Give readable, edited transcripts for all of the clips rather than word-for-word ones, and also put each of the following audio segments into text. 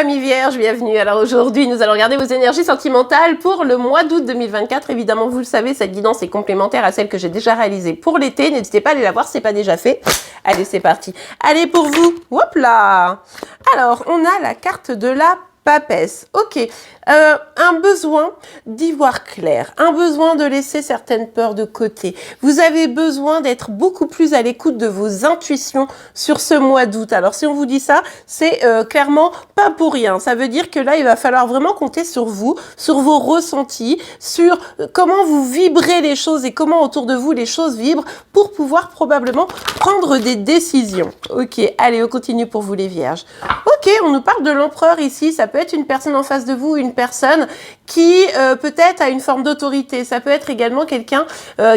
amis vierges, bienvenue. Alors aujourd'hui, nous allons regarder vos énergies sentimentales pour le mois d'août 2024. Évidemment, vous le savez, cette guidance est complémentaire à celle que j'ai déjà réalisée pour l'été. N'hésitez pas à aller la voir, c'est pas déjà fait. Allez, c'est parti. Allez, pour vous, hop là. Alors, on a la carte de la papesse. Ok. Un besoin d'y voir clair, un besoin de laisser certaines peurs de côté. Vous avez besoin d'être beaucoup plus à l'écoute de vos intuitions sur ce mois d'août. Alors si on vous dit ça, c'est clairement pas pour rien. Ça veut dire que là, il va falloir vraiment compter sur vous, sur vos ressentis, sur comment vous vibrez les choses et comment autour de vous les choses vibrent pour pouvoir probablement prendre des décisions. Ok, allez, on continue pour vous les vierges. Ok, on nous parle de l'empereur ici. Ça peut être une personne en face de vous, une personne qui peut-être a une forme d'autorité. Ça peut être également quelqu'un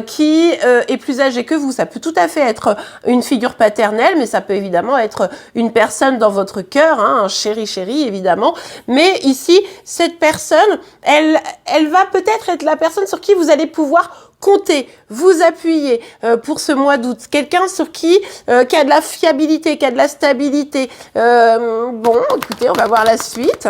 qui est plus âgé que vous. Ça peut tout à fait être une figure paternelle, mais ça peut évidemment être une personne dans votre cœur, hein, un chéri évidemment. Mais ici, cette personne, elle va peut-être être la personne sur qui vous allez pouvoir compter, vous appuyer pour ce mois d'août. Quelqu'un sur qui a de la fiabilité, qui a de la stabilité. Bon, écoutez, on va voir la suite.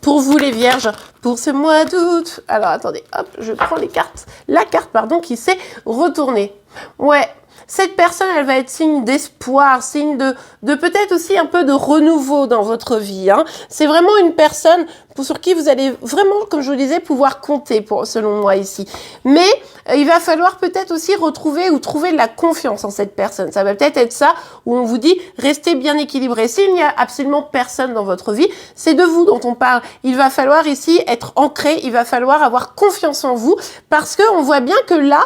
Pour vous les vierges, pour ce mois d'août. Alors attendez, hop, je prends les cartes. La carte, pardon, qui s'est retournée. Ouais, cette personne, elle va être signe d'espoir, signe de peut-être aussi un peu de renouveau dans votre vie. Hein. C'est vraiment une personne sur qui vous allez vraiment, comme je vous disais, pouvoir compter, selon moi ici. Mais il va falloir peut-être aussi retrouver ou trouver de la confiance en cette personne. Ça va peut-être être ça où on vous dit, restez bien équilibré. S'il n'y a absolument personne dans votre vie, c'est de vous dont on parle. Il va falloir ici être ancré, il va falloir avoir confiance en vous parce qu'on voit bien que là,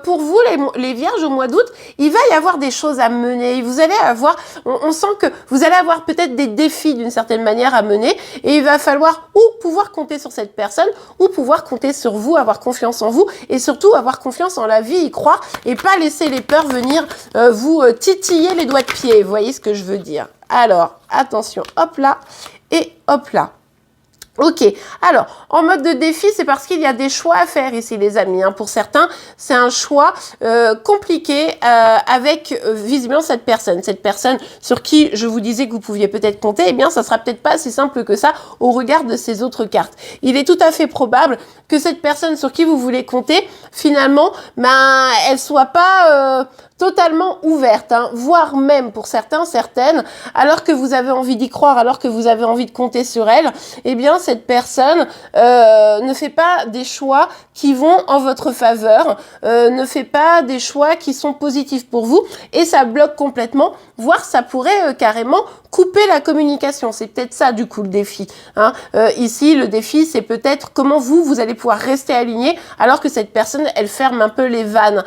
pour vous, les vierges, au mois d'août, il va y avoir des choses à mener. Vous allez avoir, on sent que vous allez avoir peut-être des défis d'une certaine manière à mener et il va falloir ou pouvoir compter sur cette personne ou pouvoir compter sur vous, avoir confiance en vous et surtout avoir confiance en la vie, y croire et pas laisser les peurs venir vous titiller les doigts de pied. Vous voyez ce que je veux dire? Alors, attention, hop là et hop là. Ok, alors, en mode de défi, c'est parce qu'il y a des choix à faire ici, les amis. Hein. Pour certains, c'est un choix compliqué avec visiblement cette personne. Cette personne sur qui je vous disais que vous pouviez peut-être compter, eh bien, ça sera peut-être pas si simple que ça au regard de ces autres cartes. Il est tout à fait probable que cette personne sur qui vous voulez compter, finalement, ben, elle soit pas totalement ouverte, hein, voire même pour certains, certaines, alors que vous avez envie d'y croire, alors que vous avez envie de compter sur elle, eh bien cette personne ne fait pas des choix qui vont en votre faveur, ne fait pas des choix qui sont positifs pour vous et ça bloque complètement, voire ça pourrait carrément couper la communication. C'est peut-être ça du coup le défi. Hein. Ici, le défi, c'est peut-être comment vous allez pouvoir rester aligné alors que cette personne, elle ferme un peu les vannes.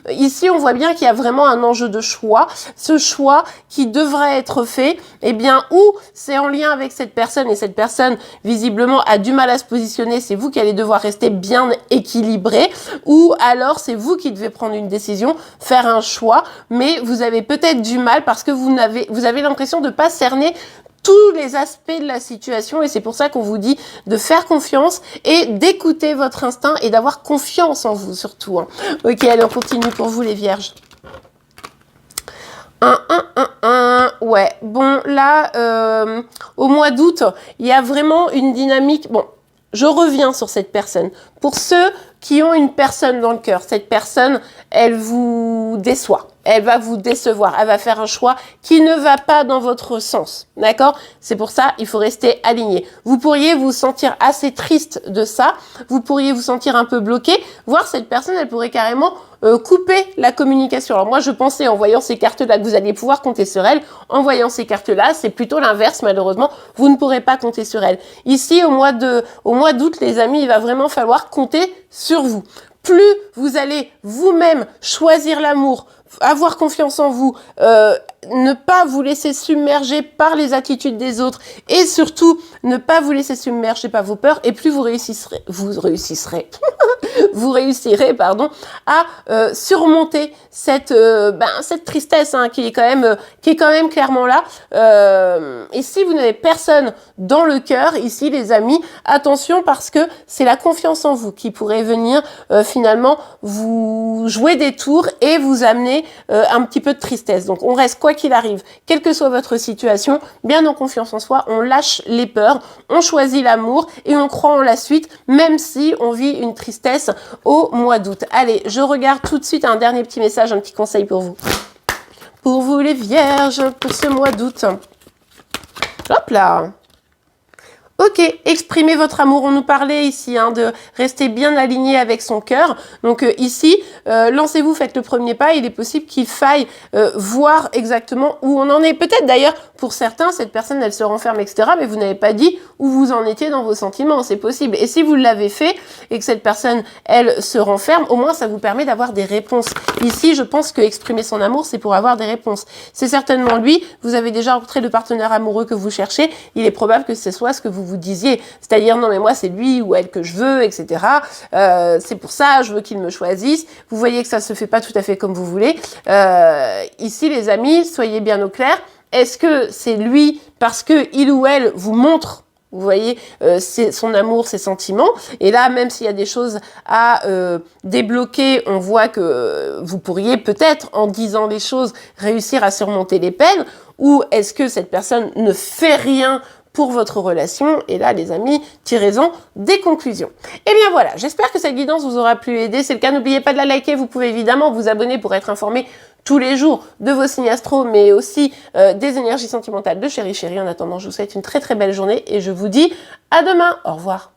Ici, on voit bien qu'il y a vraiment un enjeu de choix. Ce choix qui devrait être fait, eh bien, ou c'est en lien avec cette personne et cette personne, visiblement, a du mal à se positionner. C'est vous qui allez devoir rester bien équilibré ou alors c'est vous qui devez prendre une décision, faire un choix, mais vous avez peut-être du mal parce que vous avez l'impression de pas cerner tous les aspects de la situation et c'est pour ça qu'on vous dit de faire confiance et d'écouter votre instinct et d'avoir confiance en vous surtout. Hein. Ok, allez, on continue pour vous les vierges. Ouais, bon, là, au mois d'août, il y a vraiment une dynamique. Bon, je reviens sur cette personne. Pour ceux qui ont une personne dans le cœur, cette personne, elle vous déçoit. Elle va vous décevoir. Elle va faire un choix qui ne va pas dans votre sens. D'accord? C'est pour ça, il faut rester aligné. Vous pourriez vous sentir assez triste de ça. Vous pourriez vous sentir un peu bloqué. Voire cette personne, elle pourrait carrément couper la communication. Alors moi, je pensais en voyant ces cartes-là que vous alliez pouvoir compter sur elle. En voyant ces cartes-là, c'est plutôt l'inverse, malheureusement. Vous ne pourrez pas compter sur elle. Ici, au mois d'août, les amis, il va vraiment falloir compter sur vous. Plus vous allez vous-même choisir l'amour, avoir confiance en vous, ne pas vous laisser submerger par les attitudes des autres et surtout ne pas vous laisser submerger par vos peurs et plus vous réussirez à surmonter cette tristesse hein, qui est quand même clairement là. Et si vous n'avez personne dans le cœur ici les amis, attention parce que c'est la confiance en vous qui pourrait venir finalement vous jouer des tours et vous amener un petit peu de tristesse. Donc on reste quoi qu'il arrive, quelle que soit votre situation, bien en confiance en soi, on lâche les peurs, on choisit l'amour et on croit en la suite, même si on vit une tristesse au mois d'août. Allez, je regarde tout de suite un dernier petit message, un petit conseil pour vous. Pour vous les vierges, pour ce mois d'août. Hop là! Ok, exprimez votre amour. On nous parlait ici de rester bien aligné avec son cœur. Donc ici, lancez-vous, faites le premier pas. Il est possible qu'il faille voir exactement où on en est. Peut-être d'ailleurs, pour certains, cette personne, elle se renferme, etc. Mais vous n'avez pas dit où vous en étiez dans vos sentiments. C'est possible. Et si vous l'avez fait et que cette personne, elle se renferme, au moins, ça vous permet d'avoir des réponses. Ici, je pense que exprimer son amour, c'est pour avoir des réponses. C'est certainement lui. Vous avez déjà rencontré le partenaire amoureux que vous cherchez. Il est probable que ce soit ce que vous disiez, c'est-à-dire non mais moi c'est lui ou elle que je veux, etc. C'est pour ça, je veux qu'il me choisisse. Vous voyez que ça se fait pas tout à fait comme vous voulez. Ici les amis, soyez bien au clair. Est-ce que c'est lui parce que il ou elle vous montre, vous voyez, c'est son amour, ses sentiments. Et là, même s'il y a des choses à débloquer, on voit que vous pourriez peut-être, en disant les choses, réussir à surmonter les peines. Ou est-ce que cette personne ne fait rien pour votre relation? Et là, les amis, tirez-en des conclusions. Et bien voilà, j'espère que cette guidance vous aura pu aider. C'est le cas, n'oubliez pas de la liker. Vous pouvez évidemment vous abonner pour être informé tous les jours de vos signes astro, mais aussi des énergies sentimentales de Chéri Chéri. En attendant, je vous souhaite une très très belle journée et je vous dis à demain. Au revoir.